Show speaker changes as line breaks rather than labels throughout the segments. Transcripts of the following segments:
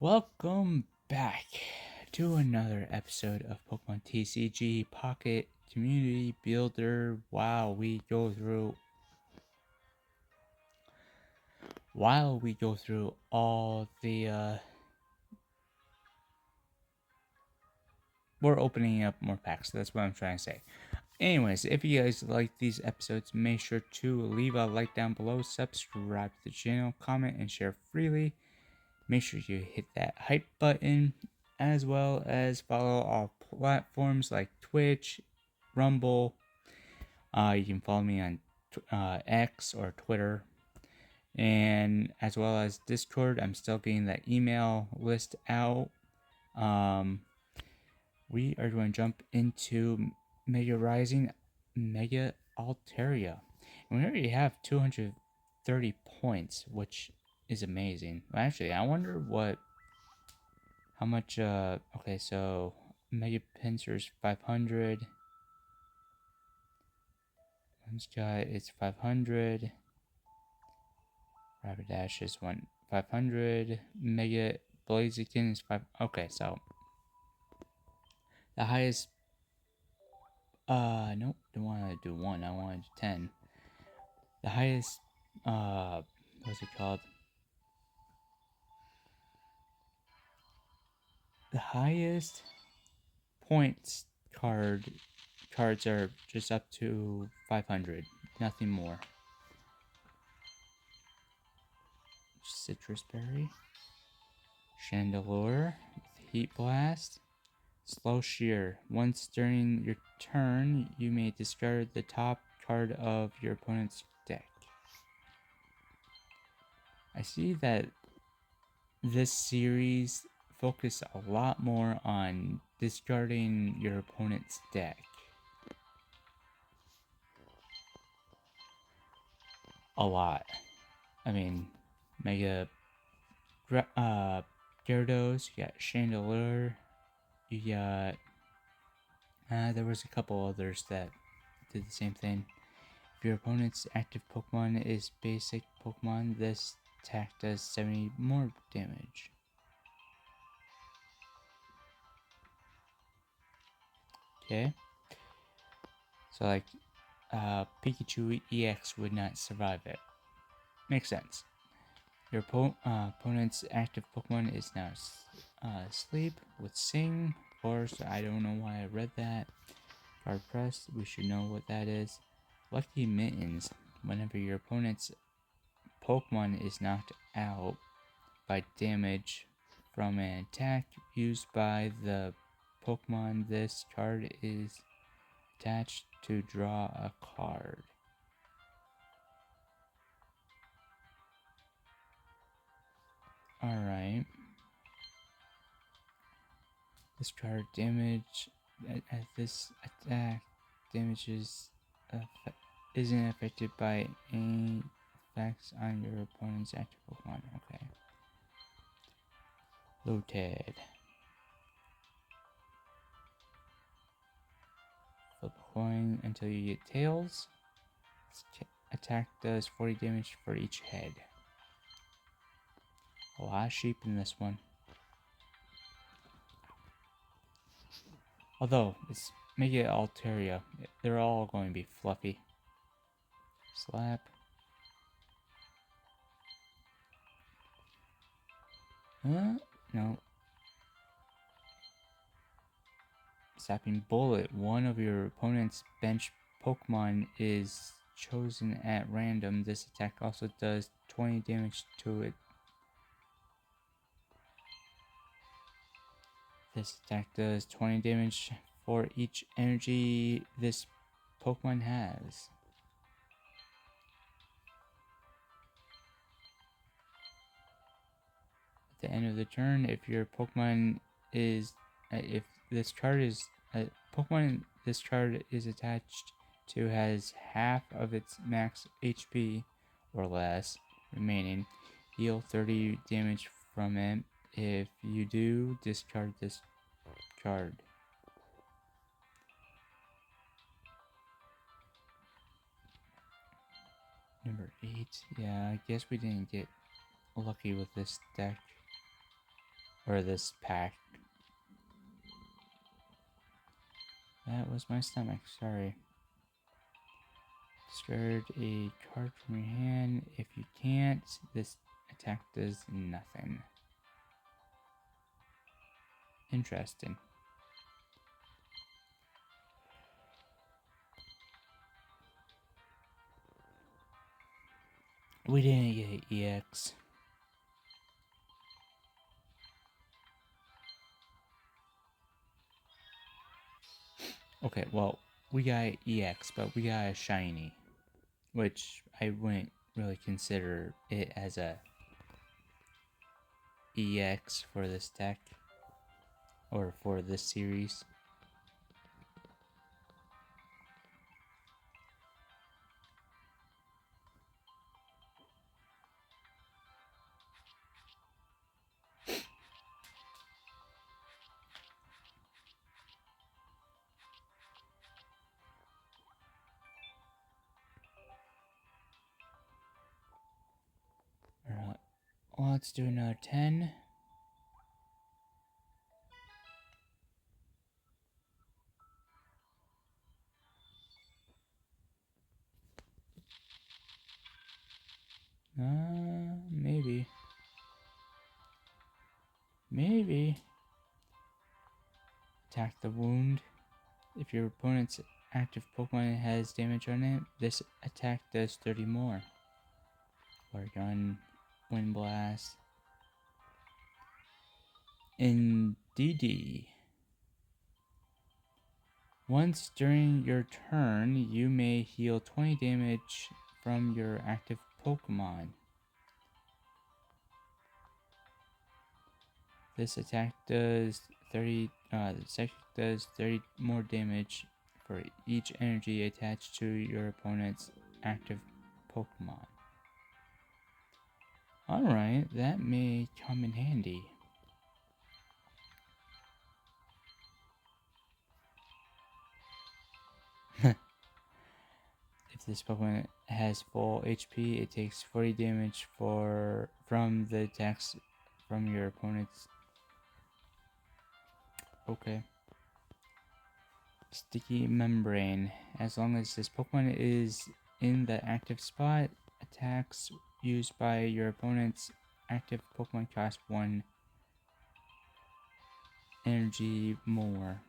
Welcome back to another episode of Pokemon TCG Pocket Community Builder. While we go through all the we're opening up more packs. That's what I'm trying to say. Anyways, if you guys like these episodes, make sure to leave a like down below, subscribe to the channel, comment, and share freely. Make sure you hit that hype button, as well as follow our platforms like Twitch, Rumble. You can follow me on X or Twitter, and as well as Discord. I'm still getting that email list out. We are going to jump into Mega Rising, Mega Altaria. And we already have 230 points, which is amazing. Actually, I wonder how much, okay, so Mega Pincer's 500. Sky is 500. Rapidash is 500. Mega Blaziken is 5. Okay, so the highest. Nope, don't want to do 1. I want to do 10. The highest. What's it called? The highest points cards are just up to 500. Nothing more. Citrus Berry. Chandelure with Heat Blast. Slow Shear. Once during your turn, you may discard the top card of your opponent's deck. I see that this series focuses a lot more on discarding your opponent's deck. A lot. I mean, Mega Gyarados, you got Chandelure, you got there was a couple others that did the same thing. If your opponent's active Pokemon is basic Pokemon, this attack does 70 more damage. Okay. So like Pikachu EX would not survive it. Makes sense. Your opponent's active Pokemon is now Sleep with Sing. Of course, I don't know why I read that. Hard pressed, we should know what that is. Lucky Mittens. Whenever your opponent's Pokemon is knocked out by damage from an attack used by the Pokemon, this card is attached to draw a card. Alright. This card damage at this attack damages isn't affected by any effects on your opponent's active Pokemon. Okay. Loaded. Flip a coin until you get tails. This attack does 40 damage for each head. A lot of sheep in this one. Although, it's Mega Altaria. They're all going to be fluffy. Slap. No. Sapping Bullet. One of your opponent's bench Pokemon is chosen at random. This attack also does 20 damage to it. This attack does 20 damage for each energy this Pokemon has. At the end of the turn, if your Pokemon is if this card is Pokemon this card is attached to has half of its max HP or less remaining, deal 30 damage from it. If you do, discard this card. Number 8. Yeah, I guess we didn't get lucky with this deck. or this pack. That was my stomach, sorry. Discard a card from your hand. If you can't, this attack does nothing. Interesting. We didn't get EX. Okay, well, we got EX, but we got a shiny, which I wouldn't really consider it as a EX for this deck, or for this series. Alright, let's do another 10. Maybe. Maybe. Attack the wound. If your opponent's active Pokemon has damage on it, this attack does 30 more. Water Gun, Wind Blast. In DD. Once during your turn, you may heal 20 damage from your active Pokemon. This attack does 30. This attack does 30 more damage for each energy attached to your opponent's active Pokemon. Alright, that may come in handy. If this Pokemon has full HP, it takes 40 damage from the attacks from your opponent's. Okay. Sticky Membrane. As long as this Pokemon is in the active spot, attacks used by your opponent's active Pokemon cost 1 energy more.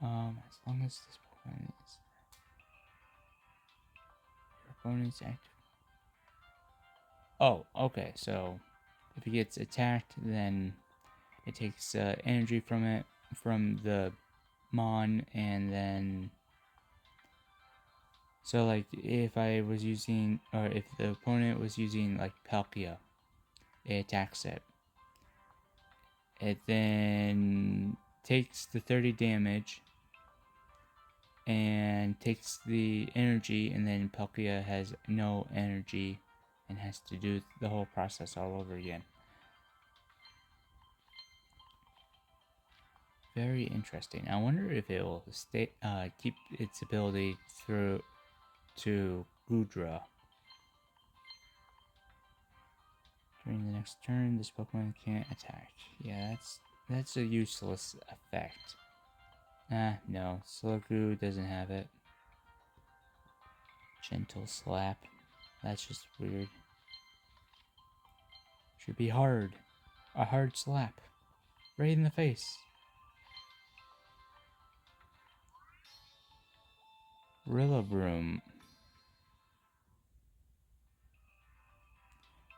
As long as this Pokemon is your opponent's active. Oh, okay. So if it gets attacked, then it takes energy from it, from the Mon, and then. So, like, if I was using, or if the opponent was using, like, Palkia, it attacks it. It then takes the 30 damage and takes the energy, and then Palkia has no energy and has to do the whole process all over again. Very interesting. I wonder if it will keep its ability through to Gudra. During the next turn, this Pokemon can't attack. Yeah, that's a useless effect. No, Slowgu doesn't have it. Gentle Slap. That's just weird. Should be hard. A hard slap. Right in the face. Rillaboom.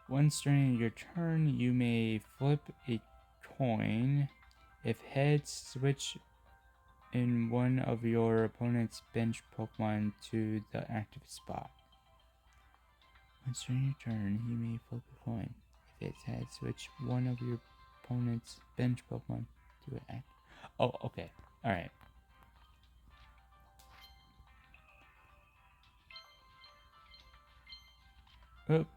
Once during your turn, you may flip a coin. If heads, switch in one of your opponent's bench Pokemon to the active spot. Once during your turn, you may flip a coin. If it's heads, switch one of your opponent's bench Pokemon to an active. Oh, okay. Alright. Oop.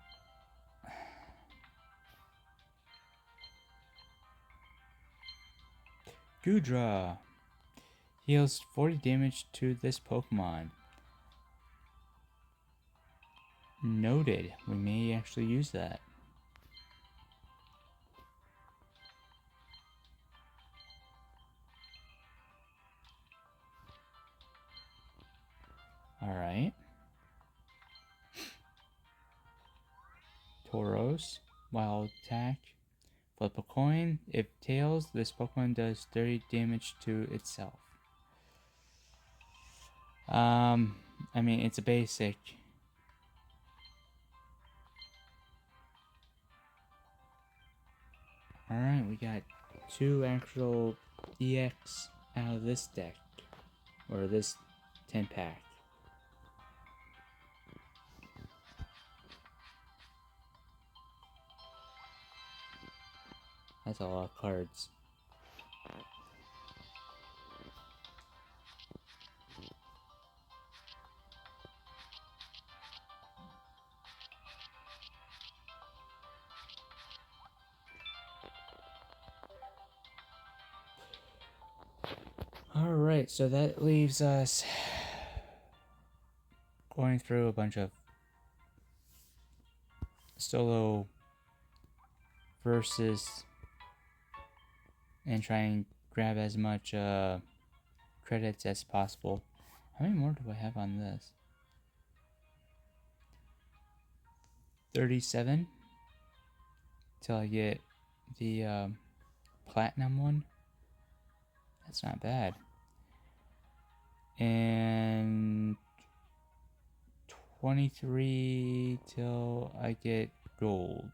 Gudra heals 40 damage to this Pokemon. Noted. We may actually use that. Alright. Tauros. Wild attack. Flip a coin. If tails, this Pokemon does 30 damage to itself. I mean, it's a basic. Alright, we got 2 actual EX out of this deck. Or this 10-pack. That's a lot of cards. Alright, so that leaves us going through a bunch of solo versus and try and grab as much credits as possible. How many more do I have on this? 37 till I get the platinum one. That's not bad. And 23 till I get gold.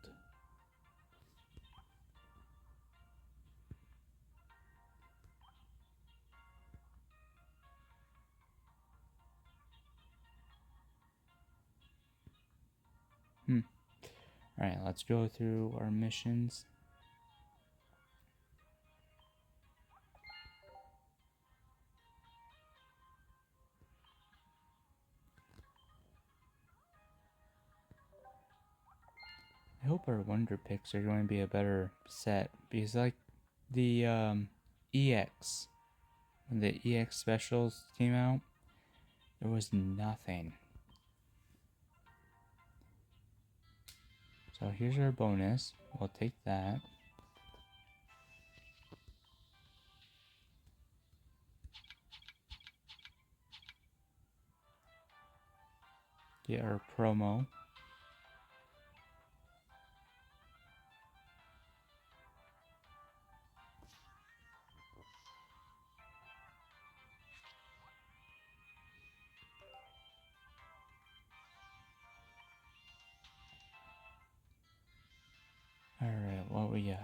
Alright, let's go through our missions. I hope our Wonder Picks are going to be a better set, because like the EX, when the EX specials came out, there was nothing. So here's our bonus. We'll take that. Get our promo. Alright, what we got?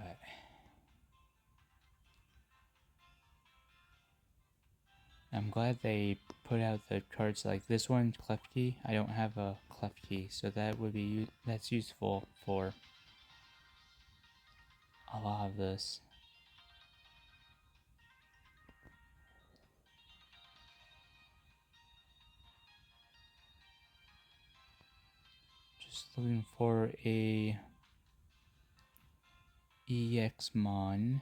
I'm glad they put out the cards like this one, Klefki. I don't have a Klefki, so that's useful for a lot of this. Just looking for a EXmon.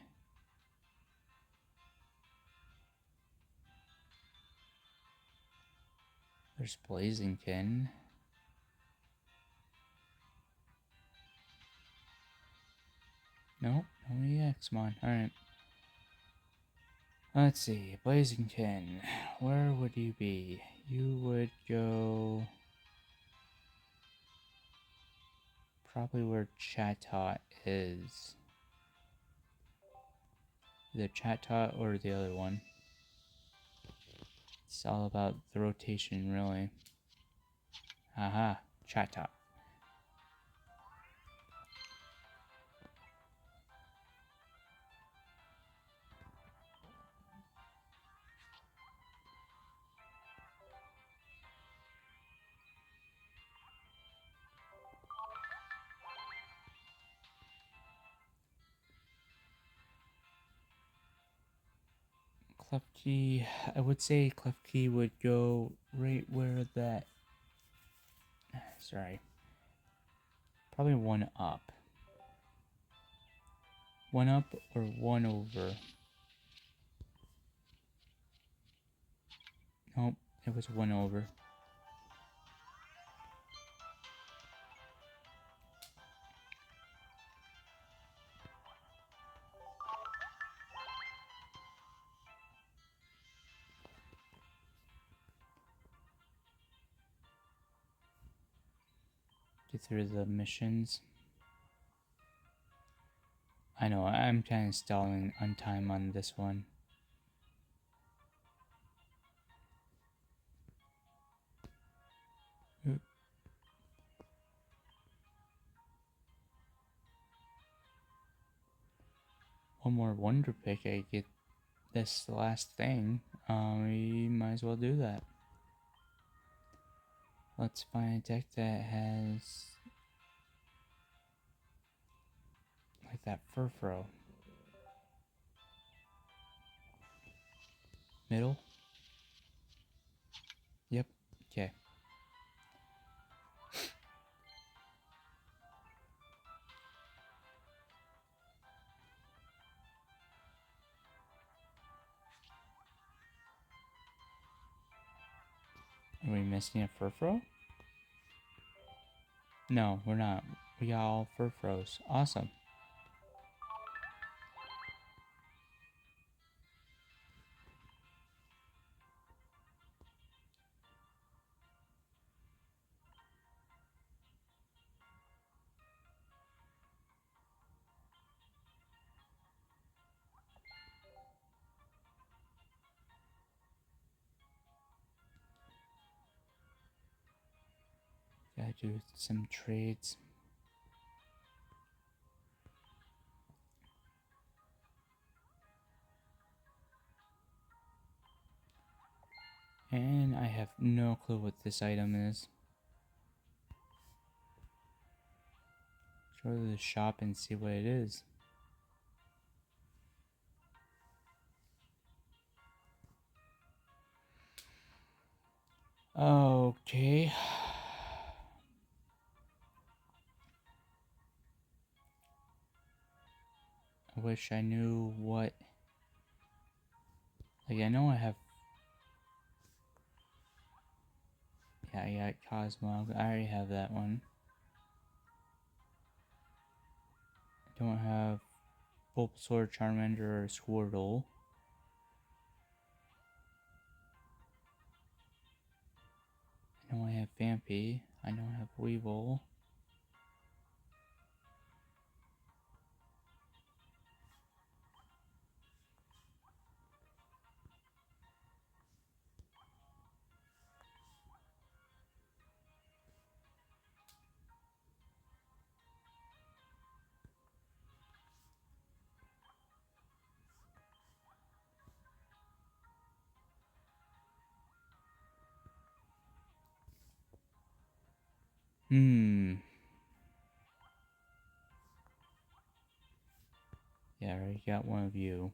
There's Blaziken. Nope, no EXmon. Alright. Let's see, Blaziken. Where would you be? You would go probably where Chatot is. Either Chatot or the other one. It's all about the rotation, really. Aha, Chatot. Klefki, I would say Klefki would go right where that. Sorry. Probably one up. One up or one over. Nope, it was one over. get through the missions. I know, I'm kind of stalling on time on this one. One more wonder pick, I get this last thing. We might as well do that. Let's find a deck that has like that Furfro. Middle? Yep. Okay. Are we missing a Furfro? No, we're not. We got all Furfros. Awesome. Gotta do some trades. And I have no clue what this item is. Let's go to the shop and see what it is. Okay. I wish I knew what... Like, I know I have... Yeah, I got Cosmo. I already have that one. I don't have Bulbasaur, Charmander, or Squirtle. I know I have Vampy. I know I have Weevil. Yeah, I already got one of you.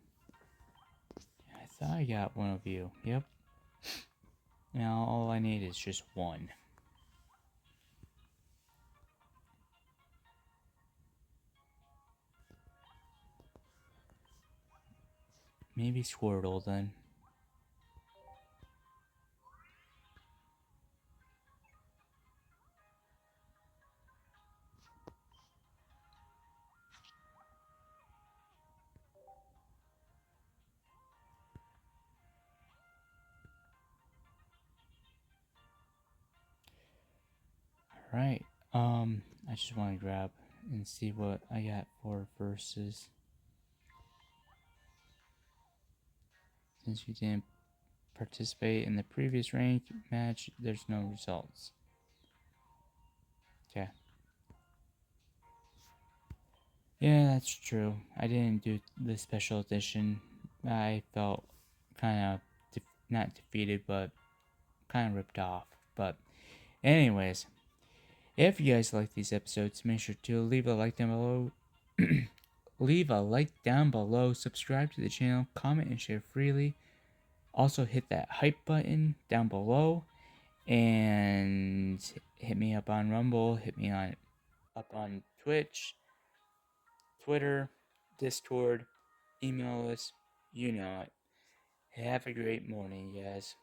I thought I got one of you. Yep. Now all I need is just one. Maybe Squirtle then. Alright. I just want to grab and see what I got for versus. Since you didn't participate in the previous rank match, there's no results. Okay. Yeah, that's true. I didn't do the special edition. I felt kind of not defeated, but kind of ripped off. But anyways, if you guys like these episodes, make sure to leave a like down below. Leave a like down below, subscribe to the channel, comment and share freely. Also hit that hype button down below and hit me up on Rumble, hit me up on Twitch, Twitter, Discord, email us, you know it. Have a great morning, guys.